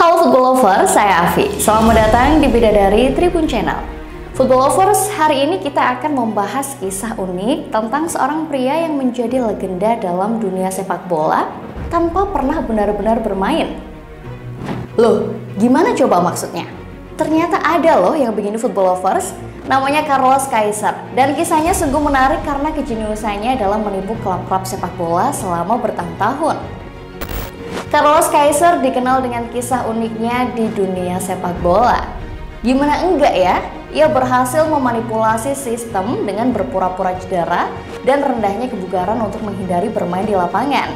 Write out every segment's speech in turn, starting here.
Halo Football Lovers, saya Afi. Selamat datang di Bidadari Tribun Channel. Football Lovers, hari ini kita akan membahas kisah unik tentang seorang pria yang menjadi legenda dalam dunia sepak bola tanpa pernah benar-benar bermain. Loh, gimana coba maksudnya? Ternyata ada loh yang begini Football Lovers, namanya Carlos Kaiser. Dan kisahnya sungguh menarik karena kejeniusannya dalam menipu klub-klub sepak bola selama bertahun-tahun. Carlos Kaiser dikenal dengan kisah uniknya di dunia sepak bola. Gimana enggak ya? Ia berhasil memanipulasi sistem dengan berpura-pura cedera dan rendahnya kebugaran untuk menghindari bermain di lapangan.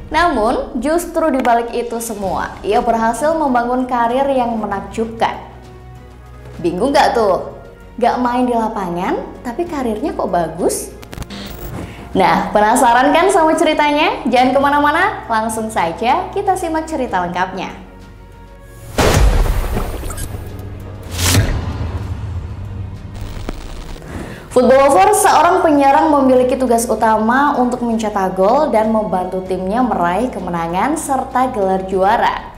Namun, justru di balik itu semua, ia berhasil membangun karir yang menakjubkan. Bingung gak tuh? Gak main di lapangan, tapi karirnya kok bagus? Nah, penasaran kan sama ceritanya? Jangan kemana-mana, langsung saja kita simak cerita lengkapnya. Football Lovers, seorang penyerang memiliki tugas utama untuk mencetak gol dan membantu timnya meraih kemenangan serta gelar juara.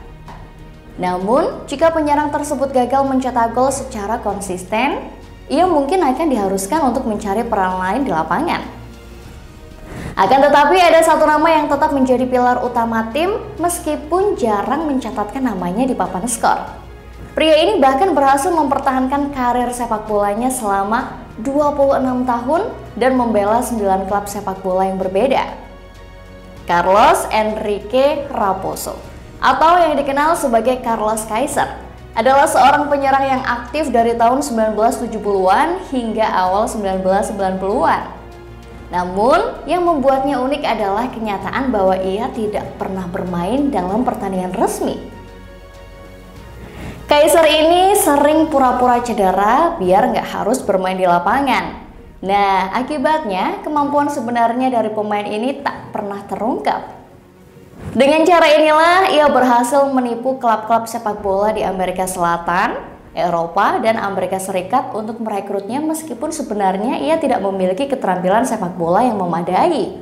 Namun, jika penyerang tersebut gagal mencetak gol secara konsisten, ia mungkin akan diharuskan untuk mencari peran lain di lapangan. Akan tetapi ada satu nama yang tetap menjadi pilar utama tim meskipun jarang mencatatkan namanya di papan skor. Pria ini bahkan berhasil mempertahankan karir sepak bolanya selama 26 tahun dan membela 9 klub sepak bola yang berbeda. Carlos Enrique Raposo, atau yang dikenal sebagai Carlos Kaiser, adalah seorang penyerang yang aktif dari tahun 1970-an hingga awal 1990-an. Namun, yang membuatnya unik adalah kenyataan bahwa ia tidak pernah bermain dalam pertandingan resmi. Kaiser ini sering pura-pura cedera biar nggak harus bermain di lapangan. Nah, akibatnya kemampuan sebenarnya dari pemain ini tak pernah terungkap. Dengan cara inilah ia berhasil menipu klub-klub sepak bola di Amerika Selatan, Eropa, dan Amerika Serikat untuk merekrutnya meskipun sebenarnya ia tidak memiliki keterampilan sepak bola yang memadai.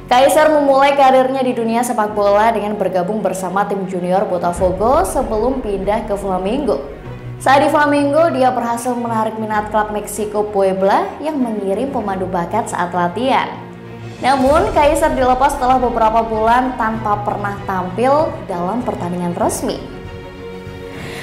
Kaiser memulai karirnya di dunia sepak bola dengan bergabung bersama tim junior Botafogo sebelum pindah ke Flamengo. Saat di Flamengo, dia berhasil menarik minat klub Meksiko Puebla yang mengirim pemandu bakat saat latihan. Namun, Kaiser dilepas setelah beberapa bulan tanpa pernah tampil dalam pertandingan resmi.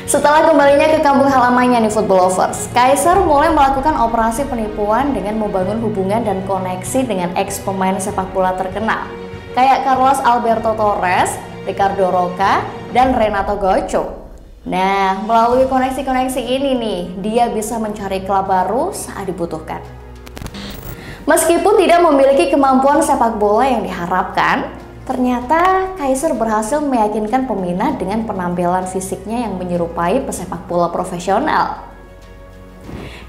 Setelah kembalinya ke kampung halamannya nih Football Lovers, Kaiser mulai melakukan operasi penipuan dengan membangun hubungan dan koneksi dengan ex-pemain sepak bola terkenal, kayak Carlos Alberto Torres, Ricardo Roca, dan Renato Gaucho. Nah, melalui koneksi-koneksi ini nih, dia bisa mencari klub baru saat dibutuhkan. Meskipun tidak memiliki kemampuan sepak bola yang diharapkan, ternyata Kaiser berhasil meyakinkan peminat dengan penampilan fisiknya yang menyerupai pesepak bola profesional.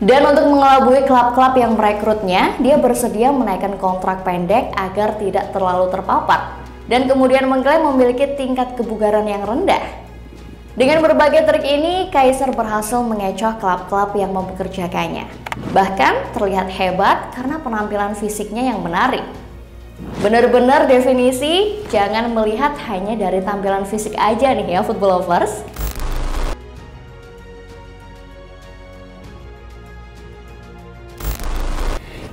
Dan untuk mengelabui klub-klub yang merekrutnya, dia bersedia menaikkan kontrak pendek agar tidak terlalu terpapar, dan kemudian mengklaim memiliki tingkat kebugaran yang rendah. Dengan berbagai trik ini, Kaiser berhasil mengecoh klub-klub yang mempekerjakannya. Bahkan terlihat hebat karena penampilan fisiknya yang menarik. Benar-benar definisi, jangan melihat hanya dari tampilan fisik aja nih ya Football Lovers.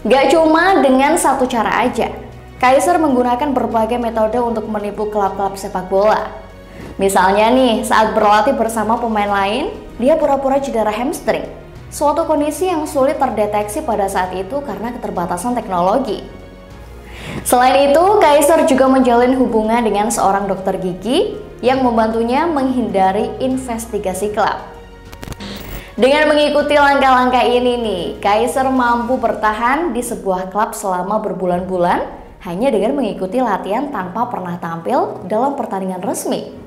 Gak cuma dengan satu cara aja, Kaiser menggunakan berbagai metode untuk menipu klub-klub sepak bola. Misalnya nih, saat berlatih bersama pemain lain, dia pura-pura cedera hamstring, suatu kondisi yang sulit terdeteksi pada saat itu karena keterbatasan teknologi. Selain itu, Kaiser juga menjalin hubungan dengan seorang dokter gigi yang membantunya menghindari investigasi klub. Dengan mengikuti langkah-langkah ini nih, Kaiser mampu bertahan di sebuah klub selama berbulan-bulan hanya dengan mengikuti latihan tanpa pernah tampil dalam pertandingan resmi.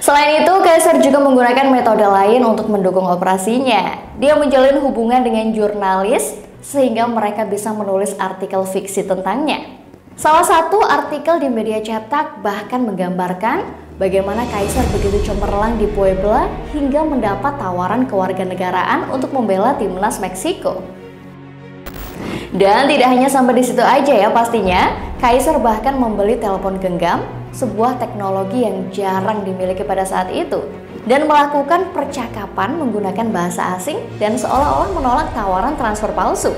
Selain itu, Kaiser juga menggunakan metode lain untuk mendukung operasinya. Dia menjalin hubungan dengan jurnalis sehingga mereka bisa menulis artikel fiksi tentangnya. Salah satu artikel di media cetak bahkan menggambarkan bagaimana Kaiser begitu cemerlang di Puebla hingga mendapat tawaran kewarganegaraan untuk membela timnas Meksiko. Dan tidak hanya sampai di situ aja ya pastinya, Kaiser bahkan membeli telepon genggam, sebuah teknologi yang jarang dimiliki pada saat itu, dan melakukan percakapan menggunakan bahasa asing dan seolah-olah menolak tawaran transfer palsu.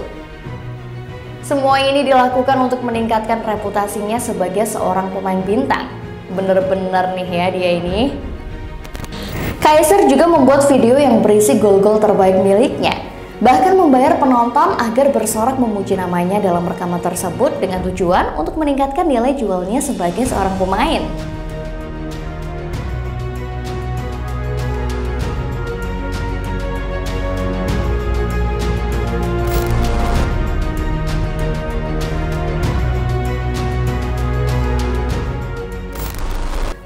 Semua ini dilakukan untuk meningkatkan reputasinya sebagai seorang pemain bintang. Bener-bener nih ya dia ini. Kaiser juga membuat video yang berisi gol-gol terbaik miliknya, bahkan membayar penonton agar bersorak memuji namanya dalam rekaman tersebut dengan tujuan untuk meningkatkan nilai jualnya sebagai seorang pemain.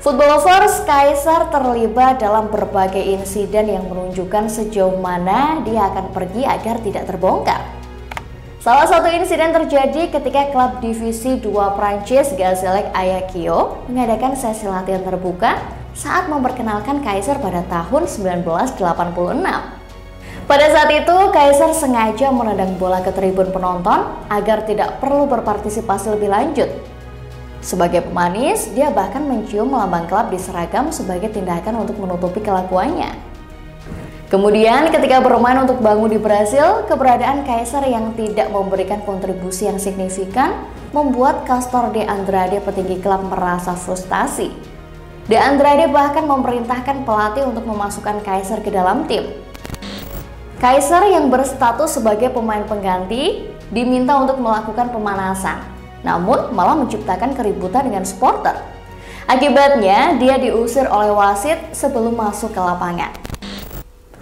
Football lovers, Kaiser terlibat dalam berbagai insiden yang menunjukkan sejauh mana dia akan pergi agar tidak terbongkar. Salah satu insiden terjadi ketika klub divisi 2 Prancis Gazélec Ajaccio mengadakan sesi latihan terbuka saat memperkenalkan Kaiser pada tahun 1986. Pada saat itu, Kaiser sengaja menendang bola ke tribun penonton agar tidak perlu berpartisipasi lebih lanjut. Sebagai pemanis, dia bahkan mencium lambang klub di seragam sebagai tindakan untuk menutupi kelakuannya. Kemudian ketika bermain untuk Bangu di Brasil, keberadaan Kaiser yang tidak memberikan kontribusi yang signifikan membuat Castor de Andrade, petinggi klub, merasa frustasi. De Andrade bahkan memerintahkan pelatih untuk memasukkan Kaiser ke dalam tim. Kaiser yang berstatus sebagai pemain pengganti diminta untuk melakukan pemanasan, namun malah menciptakan keributan dengan supporter. Akibatnya, dia diusir oleh wasit sebelum masuk ke lapangan.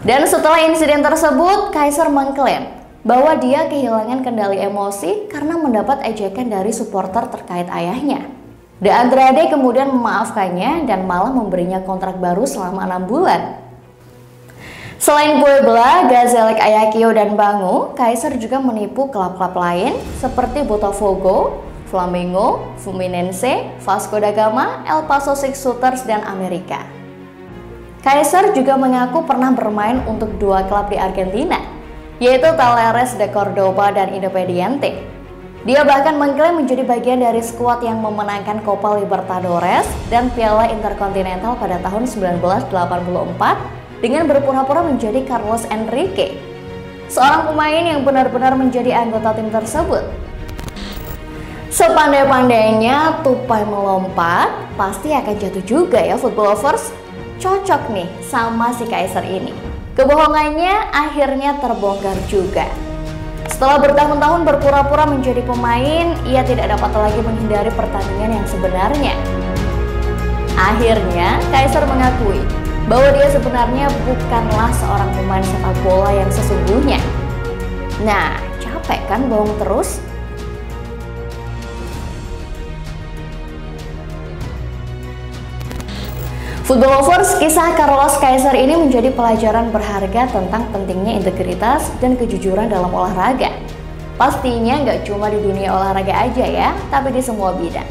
Dan setelah insiden tersebut, Kaiser mengklaim bahwa dia kehilangan kendali emosi karena mendapat ejekan dari supporter terkait ayahnya. De Andrade kemudian memaafkannya dan malah memberinya kontrak baru selama 6 bulan. Selain Puebla, Gazélec Ajaccio, dan Bangu, Kaiser juga menipu klub-klub lain seperti Botafogo, Flamengo, Fluminense, Vasco da Gama, El Paso Sixers, dan Amerika. Kaiser juga mengaku pernah bermain untuk 2 klub di Argentina, yaitu Talleres de Córdoba dan Independiente. Dia bahkan mengklaim menjadi bagian dari skuad yang memenangkan Copa Libertadores dan Piala Intercontinental pada tahun 1984 dengan berpura-pura menjadi Carlos Enrique, seorang pemain yang benar-benar menjadi anggota tim tersebut. Sepandai-pandainya tupai melompat, pasti akan jatuh juga ya football lovers. Cocok nih sama si Kaiser ini. Kebohongannya akhirnya terbongkar juga. Setelah bertahun-tahun berpura-pura menjadi pemain, ia tidak dapat lagi menghindari pertandingan yang sebenarnya. Akhirnya Kaiser mengakui bahwa dia sebenarnya bukanlah seorang pemain sepak bola yang sesungguhnya. Nah, capek kan bohong terus? Football lovers, kisah Carlos Kaiser ini menjadi pelajaran berharga tentang pentingnya integritas dan kejujuran dalam olahraga. Pastinya nggak cuma di dunia olahraga aja ya, tapi di semua bidang.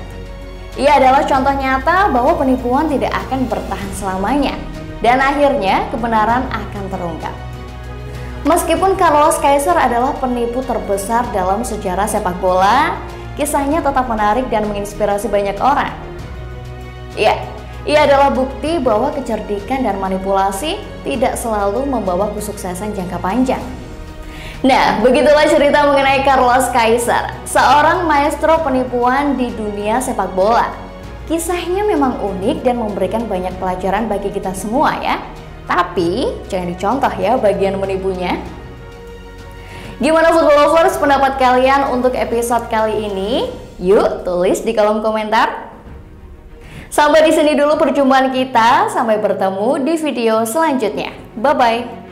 Ia adalah contoh nyata bahwa penipuan tidak akan bertahan selamanya, dan akhirnya kebenaran akan terungkap. Meskipun Carlos Kaiser adalah penipu terbesar dalam sejarah sepak bola, kisahnya tetap menarik dan menginspirasi banyak orang. Ia adalah bukti bahwa kecerdikan dan manipulasi tidak selalu membawa kesuksesan jangka panjang. Nah, begitulah cerita mengenai Carlos Kaiser, seorang maestro penipuan di dunia sepak bola. Kisahnya memang unik dan memberikan banyak pelajaran bagi kita semua ya. Tapi jangan dicontoh ya bagian menipunya. Gimana football lovers, pendapat kalian untuk episode kali ini? Yuk tulis di kolom komentar. Sampai di sini dulu perjumpaan kita. Sampai bertemu di video selanjutnya. Bye bye.